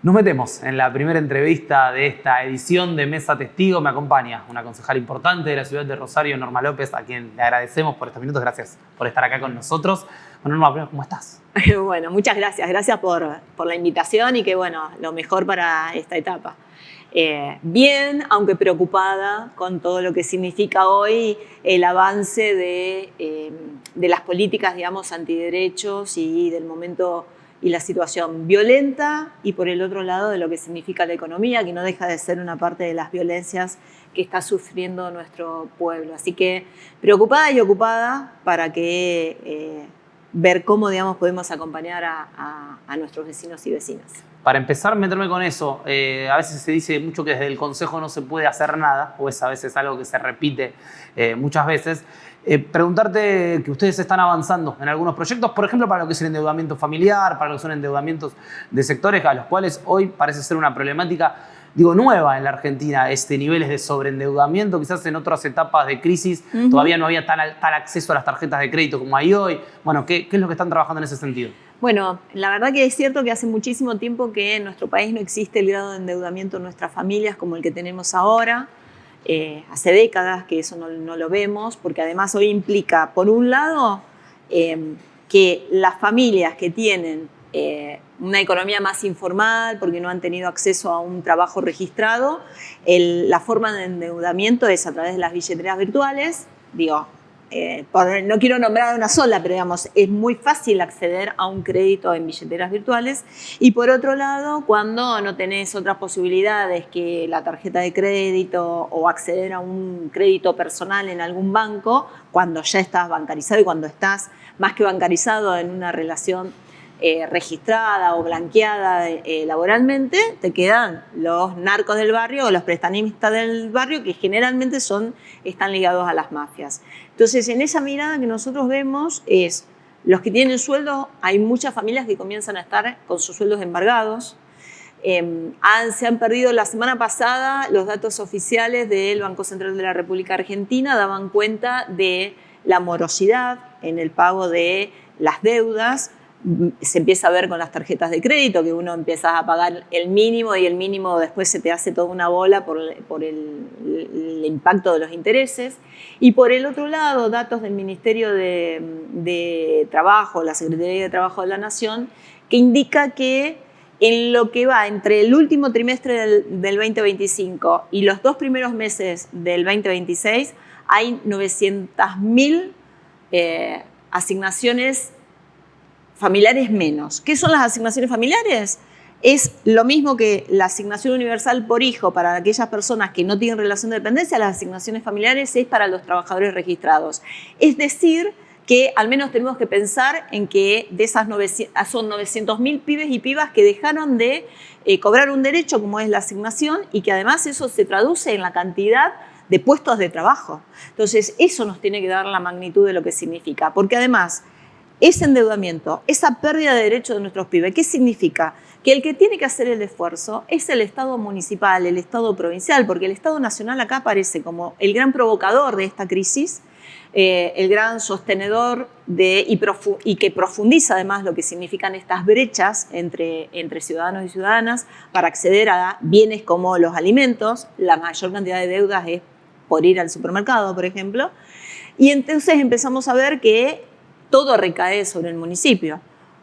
Nos metemos en la primera entrevista de esta edición de Mesa Testigo. Me acompaña una concejal importante de la ciudad de Rosario, Norma López, a quien le agradecemos por estos minutos. Gracias por estar acá con nosotros. Bueno, Norma, ¿cómo estás? Bueno, muchas gracias. Gracias por la invitación y que, bueno, lo mejor para esta etapa. Bien, aunque preocupada con todo lo que significa hoy el avance de las políticas, digamos, antiderechos y del momento y la situación violenta, y por el otro lado de lo que significa la economía, que no deja de ser una parte de las violencias que está sufriendo nuestro pueblo. Así que preocupada y ocupada para ver cómo, digamos, podemos acompañar a nuestros vecinos y vecinas. Para empezar, meterme con eso, a veces se dice mucho que desde el Consejo no se puede hacer nada, o es a veces algo que se repite muchas veces. Preguntarte que ustedes están avanzando en algunos proyectos, por ejemplo, para lo que es el endeudamiento familiar, para lo que son endeudamientos de sectores a los cuales hoy parece ser una problemática, digo, nueva en la Argentina, niveles de sobreendeudamiento. Quizás en otras etapas de crisis todavía no había tal acceso a las tarjetas de crédito como hay hoy. Bueno, ¿qué es lo que están trabajando en ese sentido? Bueno, la verdad que es cierto que hace muchísimo tiempo que en nuestro país no existe el grado de endeudamiento en nuestras familias como el que tenemos ahora. Hace décadas que eso no lo vemos, porque además hoy implica, por un lado, que las familias que tienen una economía más informal, porque no han tenido acceso a un trabajo registrado, la forma de endeudamiento es a través de las billeteras virtuales. Digo, no quiero nombrar una sola, pero digamos, es muy fácil acceder a un crédito en billeteras virtuales. Y por otro lado, cuando no tenés otras posibilidades que la tarjeta de crédito o acceder a un crédito personal en algún banco, cuando ya estás bancarizado y cuando estás más que bancarizado en una relación registrada o blanqueada laboralmente, te quedan los narcos del barrio o los prestamistas del barrio, que generalmente están ligados a las mafias. Entonces, en esa mirada que nosotros vemos es los que tienen sueldo. Hay muchas familias que comienzan a estar con sus sueldos embargados. Se han perdido la semana pasada los datos oficiales del Banco Central de la República Argentina, daban cuenta de la morosidad en el pago de las deudas. Se empieza a ver con las tarjetas de crédito que uno empieza a pagar el mínimo y el mínimo después se te hace toda una bola por el impacto de los intereses. Y por el otro lado, datos del Ministerio de Trabajo, la Secretaría de Trabajo de la Nación, que indica que en lo que va entre el último trimestre del 2025 y los 2 primeros meses del 2026 hay 900.000 asignaciones familiares menos. ¿Qué son las asignaciones familiares? Es lo mismo que la asignación universal por hijo para aquellas personas que no tienen relación de dependencia. Las asignaciones familiares es para los trabajadores registrados. Es decir, que al menos tenemos que pensar en que de esas son 900.000 pibes y pibas que dejaron de cobrar un derecho como es la asignación, y que además eso se traduce en la cantidad de puestos de trabajo. Entonces, eso nos tiene que dar la magnitud de lo que significa, porque además ese endeudamiento, esa pérdida de derechos de nuestros pibes, ¿qué significa? Que el que tiene que hacer el esfuerzo es el Estado municipal, el Estado provincial, porque el Estado nacional acá aparece como el gran provocador de esta crisis, el gran sostenedor y que profundiza además lo que significan estas brechas entre ciudadanos y ciudadanas para acceder a bienes como los alimentos. La mayor cantidad de deudas es por ir al supermercado, por ejemplo. Y entonces empezamos a ver que todo recae sobre el municipio.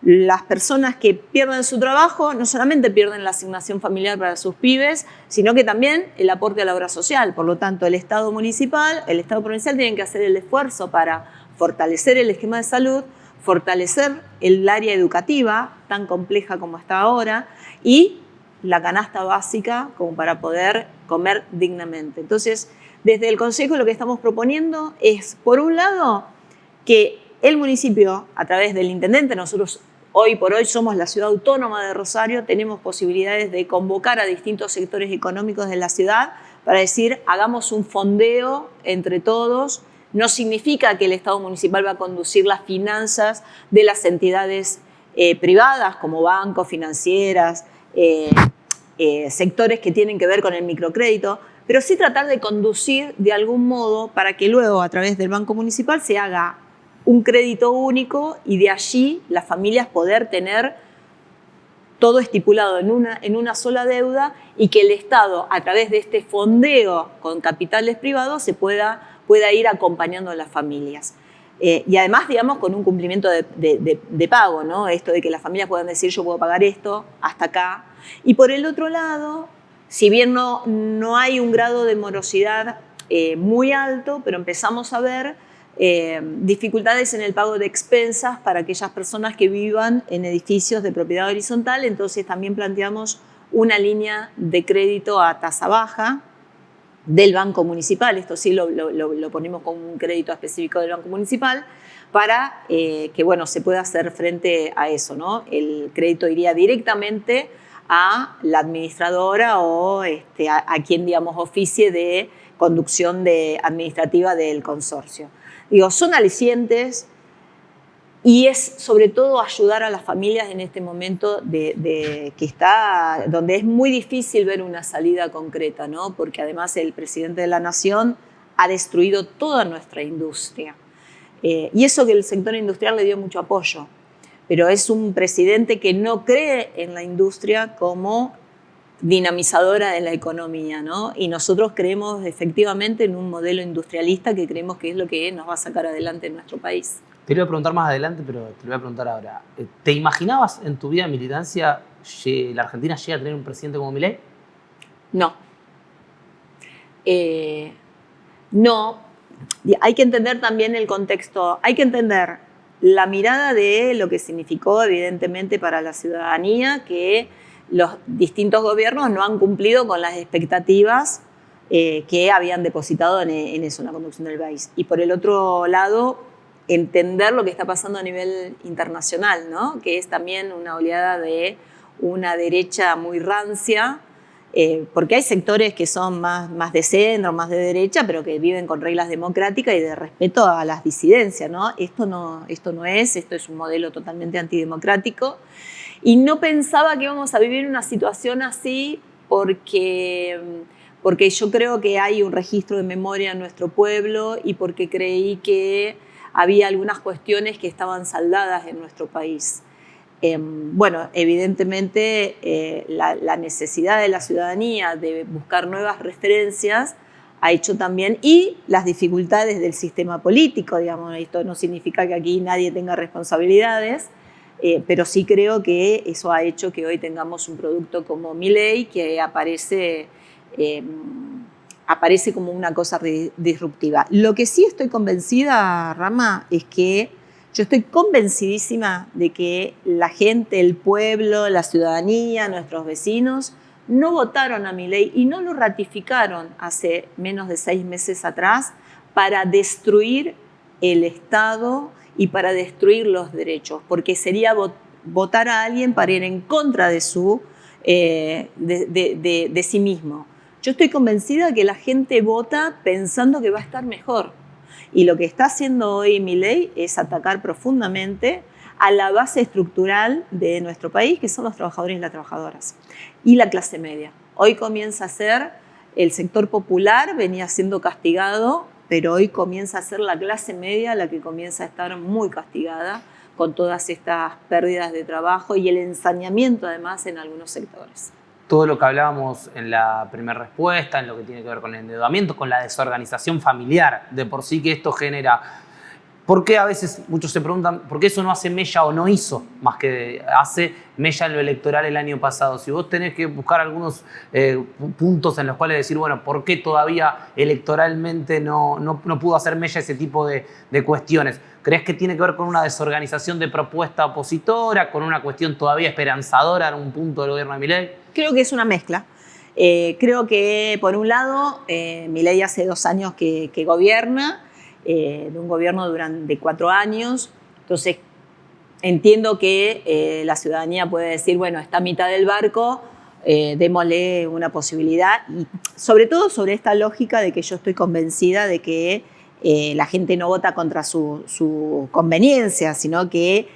Las personas que pierden su trabajo no solamente pierden la asignación familiar para sus pibes, sino que también el aporte a la obra social. Por lo tanto, el Estado municipal, el Estado provincial tienen que hacer el esfuerzo para fortalecer el esquema de salud, fortalecer el área educativa, tan compleja como está ahora, y la canasta básica como para poder comer dignamente. Entonces, desde el Consejo lo que estamos proponiendo es, por un lado, que el municipio, a través del intendente, nosotros hoy por hoy somos la ciudad autónoma de Rosario, tenemos posibilidades de convocar a distintos sectores económicos de la ciudad para decir, hagamos un fondeo entre todos. No significa que el Estado municipal va a conducir las finanzas de las entidades privadas, como bancos, financieras, sectores que tienen que ver con el microcrédito, pero sí tratar de conducir de algún modo para que luego, a través del Banco Municipal, se haga un crédito único y de allí las familias poder tener todo estipulado en una sola deuda y que el Estado, a través de este fondeo con capitales privados, pueda ir acompañando a las familias. Y además, digamos, con un cumplimiento de pago, ¿no? Esto de que las familias puedan decir, yo puedo pagar esto, hasta acá. Y por el otro lado, si bien no hay un grado de morosidad muy alto, pero empezamos a ver dificultades en el pago de expensas para aquellas personas que vivan en edificios de propiedad horizontal. Entonces también planteamos una línea de crédito a tasa baja del Banco Municipal. Esto sí lo ponemos como un crédito específico del Banco Municipal para que, bueno, se pueda hacer frente a eso, ¿no? El crédito iría directamente a la administradora o a quien, digamos, oficie de conducción administrativa del consorcio. Digo, son alicientes y es sobre todo ayudar a las familias en este momento donde es muy difícil ver una salida concreta, ¿no? Porque además el presidente de la Nación ha destruido toda nuestra industria. Y eso que el sector industrial le dio mucho apoyo, pero es un presidente que no cree en la industria como dinamizadora de la economía, ¿no? Y nosotros creemos efectivamente en un modelo industrialista que creemos que es lo que nos va a sacar adelante en nuestro país. Te lo voy a preguntar más adelante, pero te lo voy a preguntar ahora. ¿Te imaginabas en tu vida de militancia que la Argentina llegue a tener un presidente como Milei? No. No. Hay que entender también el contexto. Hay que entender la mirada de lo que significó, evidentemente, para la ciudadanía, que los distintos gobiernos no han cumplido con las expectativas que habían depositado en eso, en la conducción del país. Y por el otro lado, entender lo que está pasando a nivel internacional, ¿no? Que es también una oleada de una derecha muy rancia, porque hay sectores que son más de centro, más de derecha, pero que viven con reglas democráticas y de respeto a las disidencias, ¿no? Esto es un modelo totalmente antidemocrático. Y no pensaba que íbamos a vivir una situación así porque yo creo que hay un registro de memoria en nuestro pueblo y porque creí que había algunas cuestiones que estaban saldadas en nuestro país. Bueno, evidentemente la necesidad de la ciudadanía de buscar nuevas referencias ha hecho también, y las dificultades del sistema político, digamos, esto no significa que aquí nadie tenga responsabilidades, pero sí creo que eso ha hecho que hoy tengamos un producto como Milei que aparece como una cosa disruptiva. Lo que sí estoy convencida, Rama, es que yo estoy convencidísima de que la gente, el pueblo, la ciudadanía, nuestros vecinos, no votaron a Milei y no lo ratificaron hace menos de 6 meses atrás para destruir el Estado y para destruir los derechos, porque sería votar a alguien para ir en contra de sí mismo. Yo estoy convencida que la gente vota pensando que va a estar mejor. Y lo que está haciendo hoy Milei es atacar profundamente a la base estructural de nuestro país, que son los trabajadores y las trabajadoras, y la clase media. Hoy comienza a ser el sector popular, venía siendo castigado, pero hoy comienza a ser la clase media la que comienza a estar muy castigada con todas estas pérdidas de trabajo y el ensañamiento además en algunos sectores. Todo lo que hablábamos en la primera respuesta, en lo que tiene que ver con el endeudamiento, con la desorganización familiar, de por sí que esto genera. ¿Por qué a veces muchos se preguntan por qué eso no hace mella o no hizo más que hace mella en lo electoral el año pasado? Si vos tenés que buscar algunos puntos en los cuales decir, bueno, ¿por qué todavía electoralmente no pudo hacer mella ese tipo de cuestiones? ¿Crees que tiene que ver con una desorganización de propuesta opositora, con una cuestión todavía esperanzadora en un punto del gobierno de Milei? Creo que es una mezcla. Creo que, por un lado, Milei hace 2 años que gobierna, de un gobierno de 4 años. Entonces, entiendo que la ciudadanía puede decir, bueno, está a mitad del barco, démosle una posibilidad. Y sobre todo sobre esta lógica de que yo estoy convencida de que la gente no vota contra su conveniencia, sino que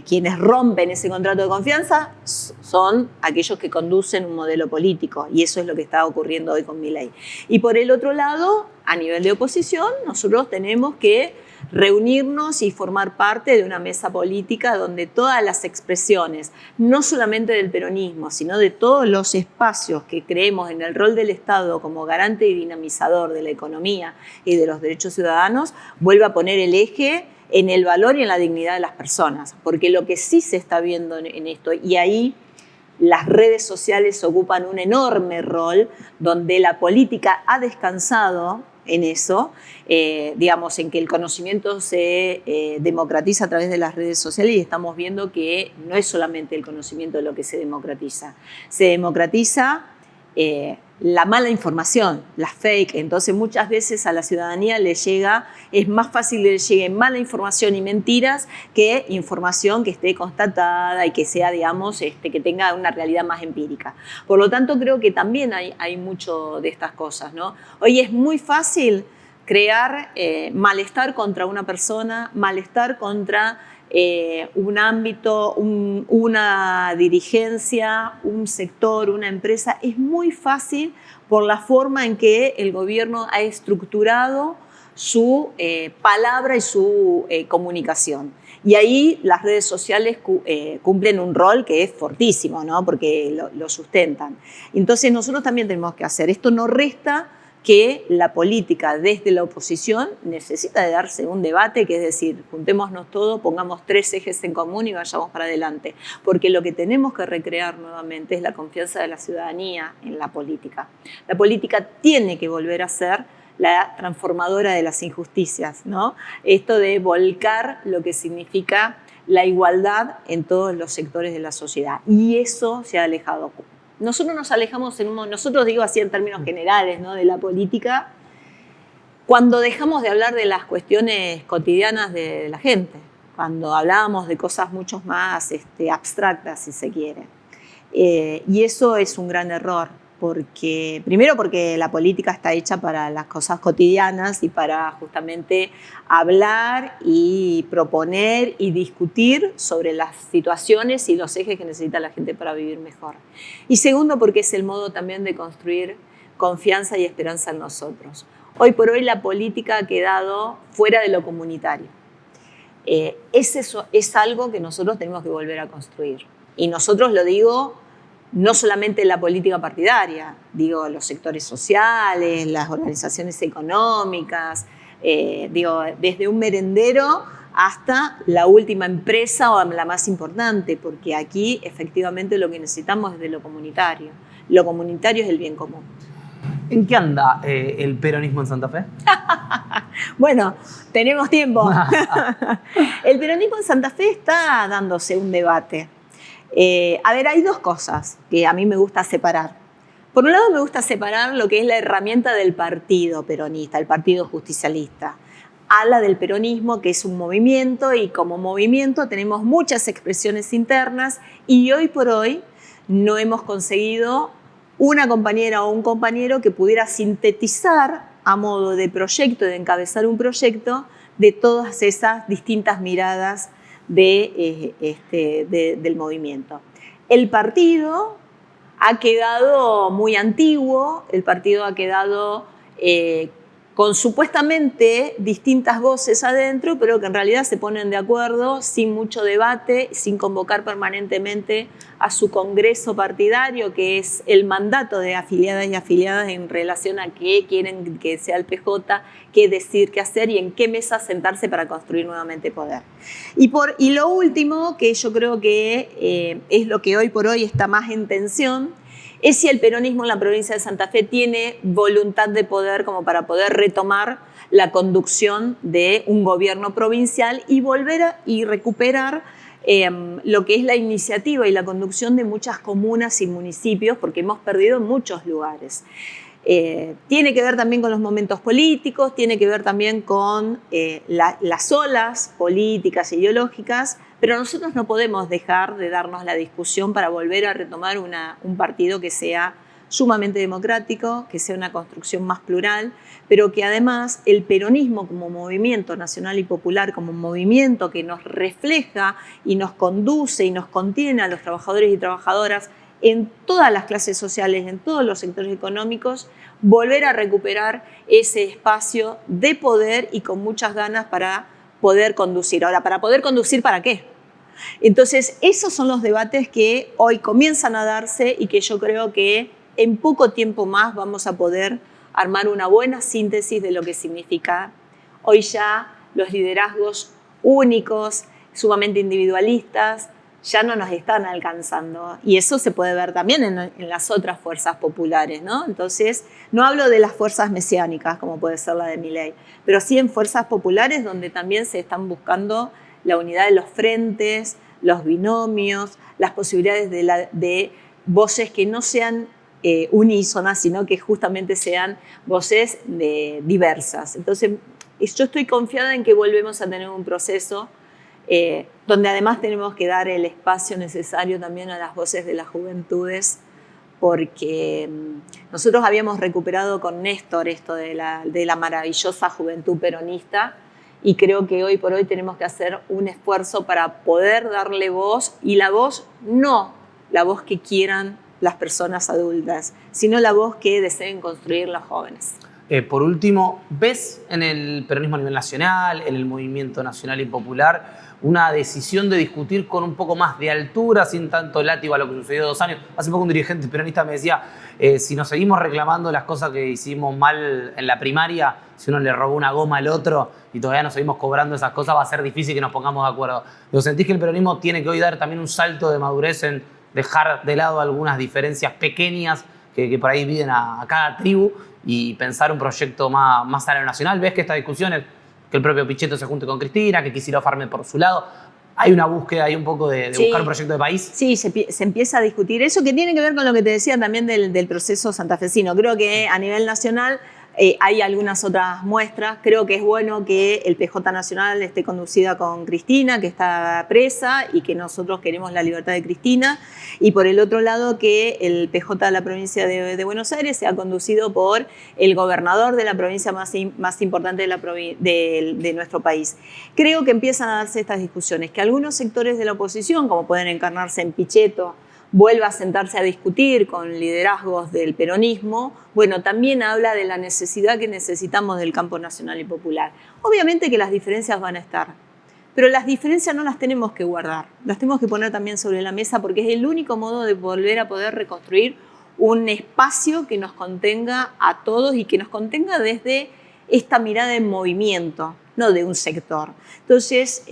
quienes rompen ese contrato de confianza son aquellos que conducen un modelo político, y eso es lo que está ocurriendo hoy con Milei. Y por el otro lado, a nivel de oposición, nosotros tenemos que reunirnos y formar parte de una mesa política donde todas las expresiones, no solamente del peronismo, sino de todos los espacios que creemos en el rol del Estado como garante y dinamizador de la economía y de los derechos ciudadanos, vuelva a poner el eje en el valor y en la dignidad de las personas. Porque lo que sí se está viendo en esto, y ahí las redes sociales ocupan un enorme rol, donde la política ha descansado en eso, digamos, en que el conocimiento se democratiza a través de las redes sociales, y estamos viendo que no es solamente el conocimiento lo que se democratiza la mala información, las fake. Entonces muchas veces a la ciudadanía es más fácil que le llegue mala información y mentiras que información que esté constatada y que sea, digamos, que tenga una realidad más empírica. Por lo tanto, creo que también hay mucho de estas cosas, ¿no? Hoy es muy fácil crear malestar contra una persona, malestar contra un ámbito, una dirigencia, un sector, una empresa. Es muy fácil por la forma en que el gobierno ha estructurado su palabra y su comunicación. Y ahí las redes sociales cumplen un rol que es fortísimo, ¿no? Porque lo sustentan. Entonces nosotros también tenemos que hacer. Esto no resta que la política desde la oposición necesita de darse un debate, que es decir, juntémonos todos, pongamos 3 ejes en común y vayamos para adelante. Porque lo que tenemos que recrear nuevamente es la confianza de la ciudadanía en la política. La política tiene que volver a ser la transformadora de las injusticias, ¿no? Esto de volcar lo que significa la igualdad en todos los sectores de la sociedad. Y eso se ha alejado. Nosotros nos alejamos, nosotros digo así en términos generales, ¿no?, de la política, cuando dejamos de hablar de las cuestiones cotidianas de la gente, cuando hablábamos de cosas mucho más abstractas, si se quiere. Y eso es un gran error, primero porque la política está hecha para las cosas cotidianas y para justamente hablar y proponer y discutir sobre las situaciones y los ejes que necesita la gente para vivir mejor. Y segundo, porque es el modo también de construir confianza y esperanza en nosotros. Hoy por hoy la política ha quedado fuera de lo comunitario. Eso es algo que nosotros tenemos que volver a construir. Y nosotros lo digo no solamente la política partidaria, digo los sectores sociales, las organizaciones económicas, digo desde un merendero hasta la última empresa o la más importante, porque aquí efectivamente lo que necesitamos es de lo comunitario. Lo comunitario es el bien común. ¿En qué anda el peronismo en Santa Fe? Bueno, tenemos tiempo. El peronismo en Santa Fe está dándose un debate. A ver, hay 2 cosas que a mí me gusta separar. Por un lado, me gusta separar lo que es la herramienta del partido peronista, el partido justicialista, a la del peronismo, que es un movimiento, y como movimiento tenemos muchas expresiones internas, y hoy por hoy no hemos conseguido una compañera o un compañero que pudiera sintetizar a modo de proyecto, de encabezar un proyecto de todas esas distintas miradas del movimiento. El partido ha quedado muy antiguo, el partido ha quedado con supuestamente distintas voces adentro, pero que en realidad se ponen de acuerdo sin mucho debate, sin convocar permanentemente a su congreso partidario, que es el mandato de afiliadas y afiliadas en relación a qué quieren que sea el PJ, qué decir, qué hacer y en qué mesa sentarse para construir nuevamente poder. Y lo último, que yo creo que es lo que hoy por hoy está más en tensión, es si el peronismo en la provincia de Santa Fe tiene voluntad de poder como para poder retomar la conducción de un gobierno provincial y volver y recuperar lo que es la iniciativa y la conducción de muchas comunas y municipios, porque hemos perdido en muchos lugares. Tiene que ver también con los momentos políticos, tiene que ver también con las olas políticas e ideológicas, pero nosotros no podemos dejar de darnos la discusión para volver a retomar un partido que sea sumamente democrático, que sea una construcción más plural, pero que además el peronismo como movimiento nacional y popular, como movimiento que nos refleja y nos conduce y nos contiene a los trabajadores y trabajadoras en todas las clases sociales, en todos los sectores económicos, volver a recuperar ese espacio de poder y con muchas ganas para poder conducir. Ahora, ¿para poder conducir para qué? Entonces, esos son los debates que hoy comienzan a darse y que yo creo que en poco tiempo más vamos a poder armar una buena síntesis de lo que significa hoy ya los liderazgos únicos, sumamente individualistas, ya no nos están alcanzando. Y eso se puede ver también en las otras fuerzas populares, ¿no? Entonces, no hablo de las fuerzas mesiánicas, como puede ser la de Milei, pero sí en fuerzas populares donde también se están buscando la unidad de los frentes, los binomios, las posibilidades de voces que no sean unísonas, sino que justamente sean voces diversas. Entonces, yo estoy confiada en que volvemos a tener un proceso donde además tenemos que dar el espacio necesario también a las voces de las juventudes, porque nosotros habíamos recuperado con Néstor esto de la maravillosa juventud peronista, y creo que hoy por hoy tenemos que hacer un esfuerzo para poder darle voz, y la voz no la voz que quieran las personas adultas, sino la voz que deseen construir los jóvenes. Por último, ¿ves en el peronismo a nivel nacional, en el movimiento nacional y popular, una decisión de discutir con un poco más de altura, sin tanto látigo a lo que sucedió 2 años? Hace poco un dirigente peronista me decía, si nos seguimos reclamando las cosas que hicimos mal en la primaria, si uno le robó una goma al otro y todavía nos seguimos cobrando esas cosas, va a ser difícil que nos pongamos de acuerdo. ¿Lo sentís que el peronismo tiene que hoy dar también un salto de madurez en dejar de lado algunas diferencias pequeñas que por ahí viven a cada tribu y pensar un proyecto más a lo nacional? ¿Ves que estas discusiones, que el propio Pichetto se junte con Cristina, que Kicillof arme por su lado, hay una búsqueda ahí un poco de buscar un proyecto de país? Sí, se empieza a discutir eso, que tiene que ver con lo que te decía también del proceso santafesino. Creo que a nivel nacional hay algunas otras muestras. Creo que es bueno que el PJ Nacional esté conducida con Cristina, que está presa, y que nosotros queremos la libertad de Cristina. Y por el otro lado, que el PJ de la provincia de Buenos Aires sea conducido por el gobernador de la provincia más importante de nuestro país. Creo que empiezan a darse estas discusiones, que algunos sectores de la oposición, como pueden encarnarse en Pichetto, vuelva a sentarse a discutir con liderazgos del peronismo, bueno, también habla de la necesidad que necesitamos del campo nacional y popular. Obviamente que las diferencias van a estar, pero las diferencias no las tenemos que guardar, las tenemos que poner también sobre la mesa, porque es el único modo de volver a poder reconstruir un espacio que nos contenga a todos y que nos contenga desde esta mirada en movimiento, no de un sector. Entonces,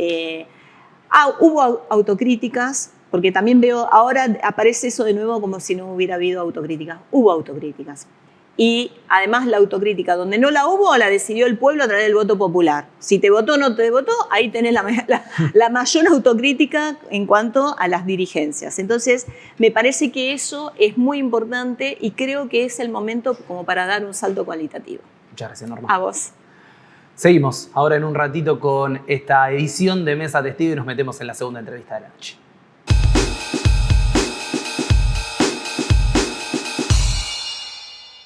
hubo autocríticas, porque también veo, ahora aparece eso de nuevo como si no hubiera habido autocríticas. Hubo autocríticas. Y además la autocrítica, donde no la hubo, la decidió el pueblo a través del voto popular. Si te votó o no te votó, ahí tenés la mayor autocrítica en cuanto a las dirigencias. Entonces, me parece que eso es muy importante y creo que es el momento como para dar un salto cualitativo. Muchas gracias, Norma. A vos. Seguimos ahora en un ratito con esta edición de Mesa Testigo y nos metemos en la segunda entrevista de la noche.